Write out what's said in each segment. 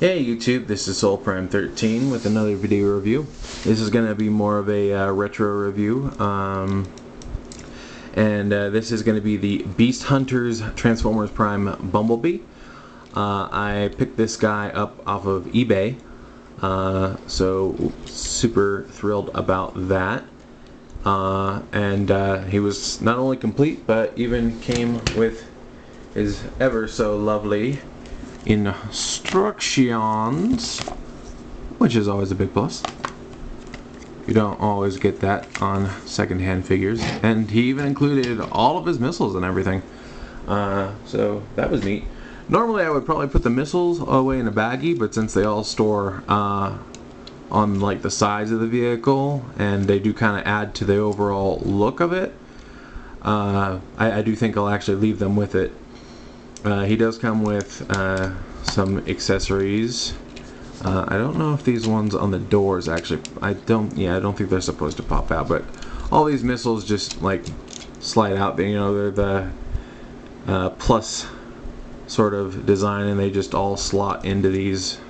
Hey YouTube, this is SoulPrime13 with another video review. This is going to be more of a retro review, this is going to be the Beast Hunters Transformers Prime Bumblebee. I picked this guy up off of eBay, so super thrilled about that. He was not only complete, but even came with his ever so lovely instructions, which is always a big plus. You don't always get that on secondhand figures, and he even included all of his missiles and everything, so that was neat. Normally I would probably put the missiles away in a baggie, but since they all store on like the sides of the vehicle, and they do kind of add to the overall look of it, I do think I'll actually leave them with it. He does come with some accessories. I don't know if these ones on the doors actually, I don't think they're supposed to pop out, but all these missiles just like slide out. You know, they're the plus sort of design, and they just all slot into these.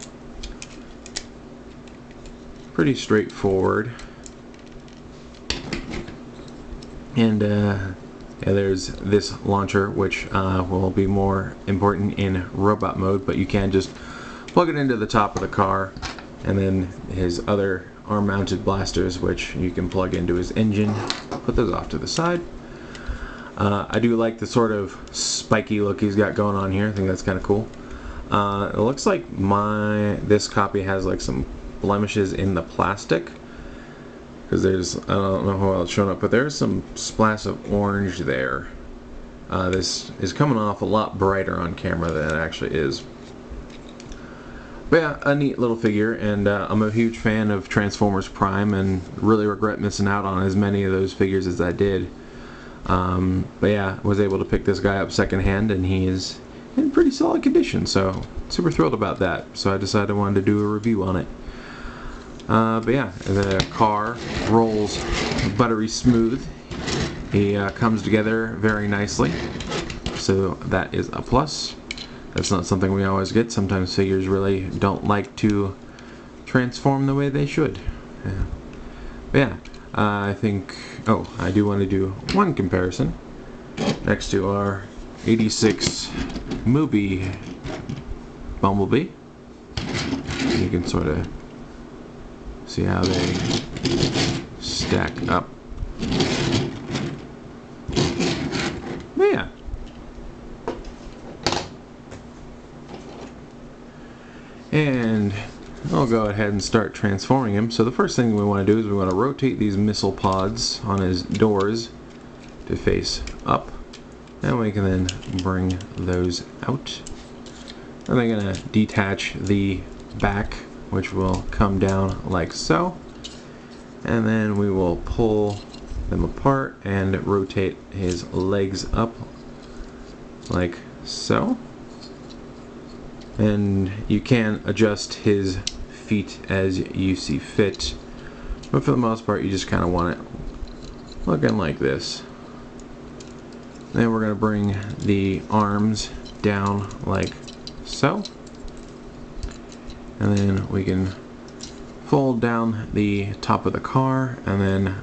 Pretty straightforward. And yeah, there's this launcher, which will be more important in robot mode, but you can just plug it into the top of the car, and then his other arm-mounted blasters, which you can plug into his engine. Put those off to the side. I do like the sort of spiky look he's got going on here. I think that's kind of cool. It looks like this copy has like some blemishes in the plastic, because there's, I don't know how well it's showing up, but there's some splash of orange there. This is coming off a lot brighter on camera than it actually is. But yeah, a neat little figure, and I'm a huge fan of Transformers Prime, and really regret missing out on as many of those figures as I did. But yeah, was able to pick this guy up secondhand, and he is in pretty solid condition, so super thrilled about that. So I decided I wanted to do a review on it. But yeah, the car rolls buttery smooth. He comes together very nicely, so that is a plus. That's not something we always get. Sometimes figures really don't like to transform the way they should. Yeah. But yeah, I think, I do want to do one comparison next to our 86 movie Bumblebee. You can sort of see how they stack up. Yeah. And I'll go ahead and start transforming him. So the first thing we want to do is we want to rotate these missile pods on his doors to face up. And we can then bring those out. And then going to detach the back, which will come down like so, and then we will pull them apart and rotate his legs up like so, and you can adjust his feet as you see fit, but for the most part you just kind of want it looking like this. Then we're going to bring the arms down like so. And then we can fold down the top of the car, and then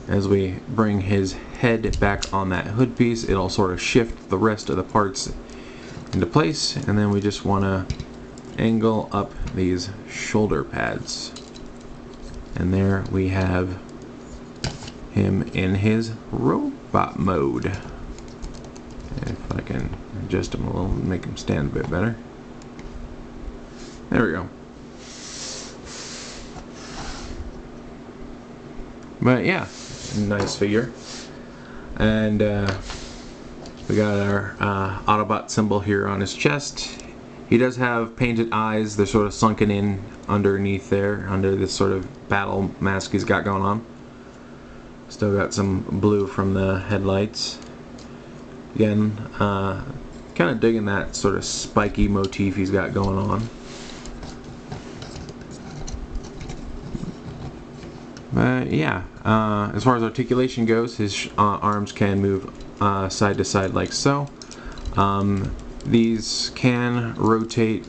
as we bring his head back on that hood piece, it'll sort of shift the rest of the parts into place, and then we just want to angle up these shoulder pads. And there we have him in his robot mode. If I can adjust him a little and make him stand a bit better. There we go. But yeah, nice figure. And we got our Autobot symbol here on his chest. He does have painted eyes. They're sort of sunken in underneath there, under this sort of battle mask he's got going on. Still got some blue from the headlights. Again, kind of digging that sort of spiky motif he's got going on. Yeah, as far as articulation goes, his arms can move side to side like so. These can rotate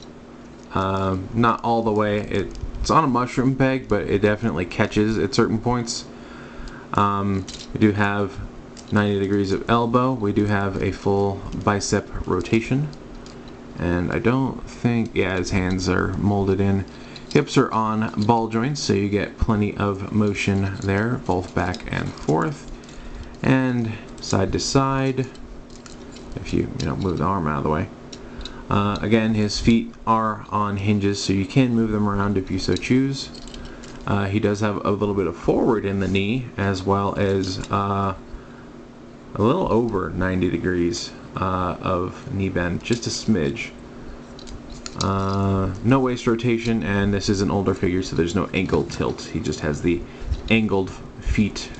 Not all the way. It's on a mushroom peg, but it definitely catches at certain points. We do have 90 degrees of elbow. We do have a full bicep rotation. And I don't think, yeah, his hands are molded in. Hips are on ball joints, so you get plenty of motion there, both back and forth. And side to side, if you move the arm out of the way. Again, his feet are on hinges, so you can move them around if you so choose. He does have a little bit of forward in the knee, as well as a little over 90 degrees of knee bend, just a smidge. No waist rotation, and this is an older figure, so there's no ankle tilt. He just has the angled feet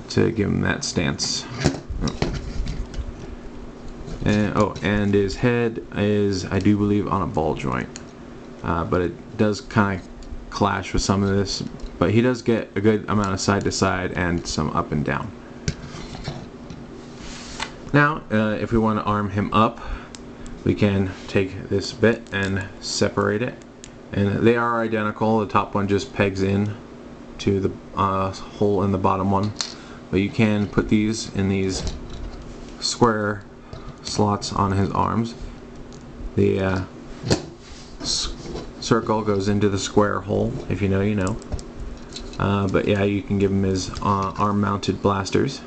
to give him that stance. And his head is, I do believe, on a ball joint. But it does kind of clash with some of this. But he does get a good amount of side to side and some up and down. Now, if we want to arm him up, we can take this bit and separate it. And they are identical. The top one just pegs in to the hole in the bottom one. But you can put these in these square slots on his arms. The circle goes into the square hole. If you know, you know. But yeah, you can give him his arm-mounted blasters.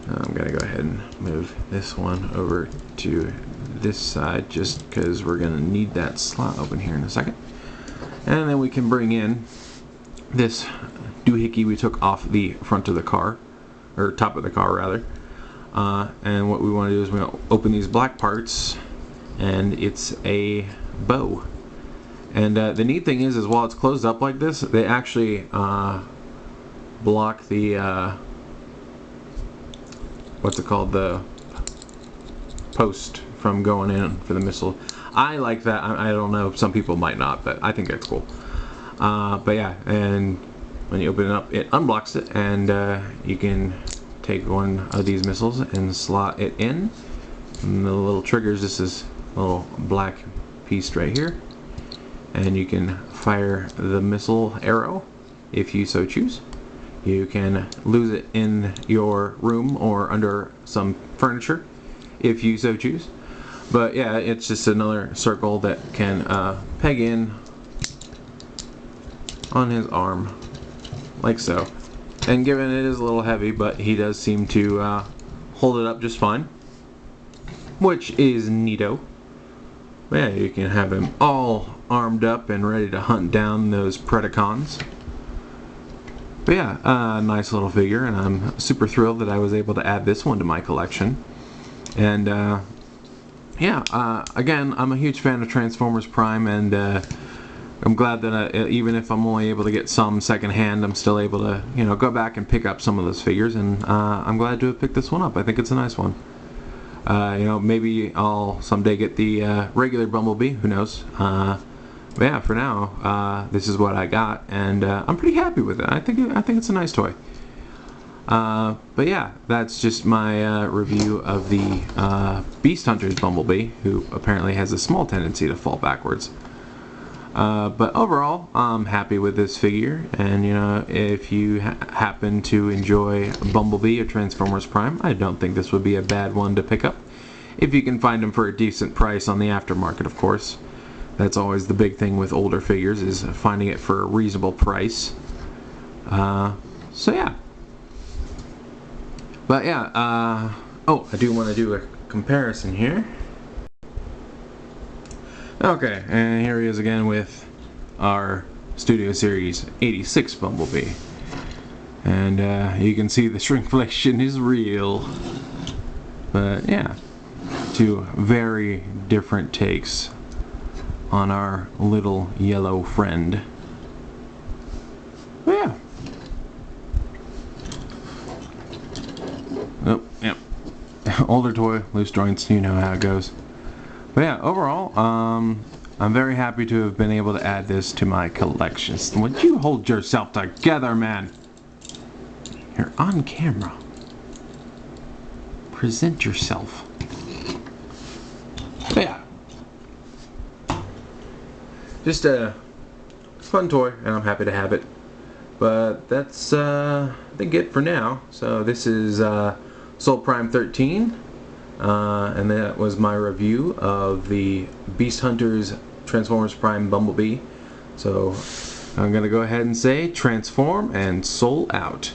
I'm gonna go ahead and move this one over to this side just because we're gonna need that slot open here in a second. And then we can bring in this doohickey we took off the front of the car, or top of the car rather. And what we want to do is we want to open these black parts, and it's a bow. And the neat thing is while it's closed up like this, they actually block the what's it called, the post from going in for the missile. I like that. I don't know, some people might not, but I think that's cool. But yeah, and when you open it up, it unblocks it, and you can take one of these missiles and slot it in. And the little triggers, this is a little black piece right here, and you can fire the missile arrow if you so choose. You can lose it in your room or under some furniture if you so choose. But yeah, it's just another circle that can peg in on his arm like so. And given it is a little heavy, but he does seem to hold it up just fine, which is neato. But yeah, you can have him all armed up and ready to hunt down those Predacons. But yeah, nice little figure, and I'm super thrilled that I was able to add this one to my collection. And yeah, again, I'm a huge fan of Transformers Prime, and I'm glad that even if I'm only able to get some secondhand, I'm still able to, go back and pick up some of those figures, and I'm glad to have picked this one up. I think it's a nice one. Maybe I'll someday get the regular Bumblebee, who knows. But yeah, for now, this is what I got, and I'm pretty happy with it. I think it's a nice toy. But yeah, that's just my review of the Beast Hunter's Bumblebee, who apparently has a small tendency to fall backwards. But overall, I'm happy with this figure, and if you happen to enjoy Bumblebee or Transformers Prime, I don't think this would be a bad one to pick up. If you can find them for a decent price on the aftermarket, of course. That's always the big thing with older figures, is finding it for a reasonable price. So yeah. But yeah, oh, I do want to do a comparison here. Okay, and here he is again with our Studio Series 86 Bumblebee. And you can see the shrinkflation is real. But yeah, two very different takes on our little yellow friend. But yeah. Oh, yeah. Older toy, loose joints, you know how it goes. But yeah, overall, I'm very happy to have been able to add this to my collection. Would you hold yourself together, man? You're on camera. Present yourself. So yeah, just a fun toy, and I'm happy to have it. But that's I think it for now. So this is Soul Prime 13, and that was my review of the Beast Hunters Transformers Prime Bumblebee. So I'm gonna go ahead and say transform and soul out.